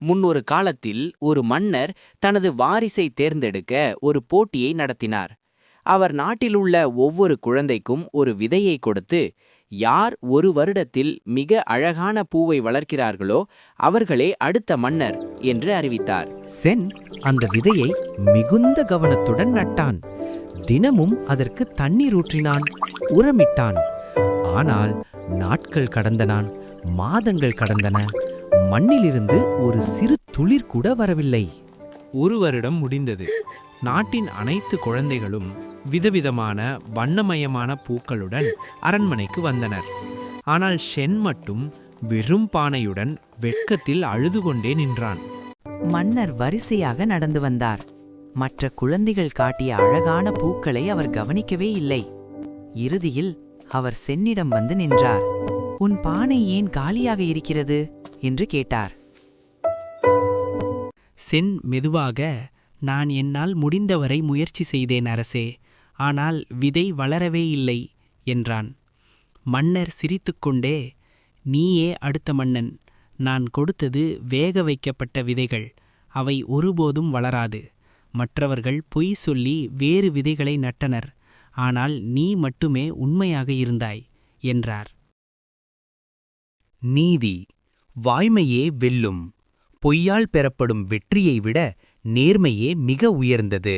முன்னொரு காலத்தில் ஒரு மன்னர் தனது வாரிசை தேர்ந்தெடுக்க ஒரு போட்டியை நடத்தினார். அவர் நாட்டிலுள்ள ஒவ்வொரு குழந்தைக்கும் ஒரு விதையை கொடுத்து, யார் ஒரு வருடத்தில் மிக அழகான பூவை வளர்க்கிறார்களோ அவர்களே அடுத்த மன்னர் என்று அறிவித்தார். சென் அந்த விதையை மிகுந்த கவனத்துடன் நட்டான். தினமும் அதற்கு தண்ணீர் ஊற்றினான், உரமிட்டான். ஆனால் நாட்கள் கடந்தன, மாதங்கள் கடந்தன. மண்ணிலிருந்து ஒரு சிறு துளிர் கூட வரவில்லை. ஒரு வருடம் முடிந்தது. நாட்டின் அனைத்து குழந்தைகளும் விதவிதமான வண்ணமயமான பூக்களுடன் அரண்மனைக்கு வந்தனர். ஆனால் ஷென் மட்டும் வெறும் பானையுடன் வெட்கத்தில் அழுது கொண்டே நின்றான். மன்னர் வரிசையாக நடந்து வந்தார். மற்ற குழந்தைகள் காட்டிய அழகான பூக்களை அவர் கவனிக்கவே இல்லை. இறுதியில் அவர் சென்னிடம் வந்து நின்றார். உன் பானை ஏன் காலியாக இருக்கிறது என்று கேட்டார். சென் மெதுவாக, நான் என்னால் முடிந்தவரை முயற்சி செய்தேன் அரசே, ஆனால் விதை வளரவே இல்லை என்றான். மன்னர் சிரித்துக்கொண்டே, நீயே அடுத்த மன்னன். நான் கொடுத்தது வேக வைக்கப்பட்ட விதைகள். அவை ஒருபோதும் வளராது. மற்றவர்கள் பொய் சொல்லி வேறு விதைகளை நட்டனர். ஆனால் நீ மட்டுமே உண்மையாக இருந்தாய் என்றார். நீதி, வாய்மையே வெல்லும். பொய்யால் பெறப்படும் வெற்றியை விட நேர்மையே மிக உயர்ந்தது.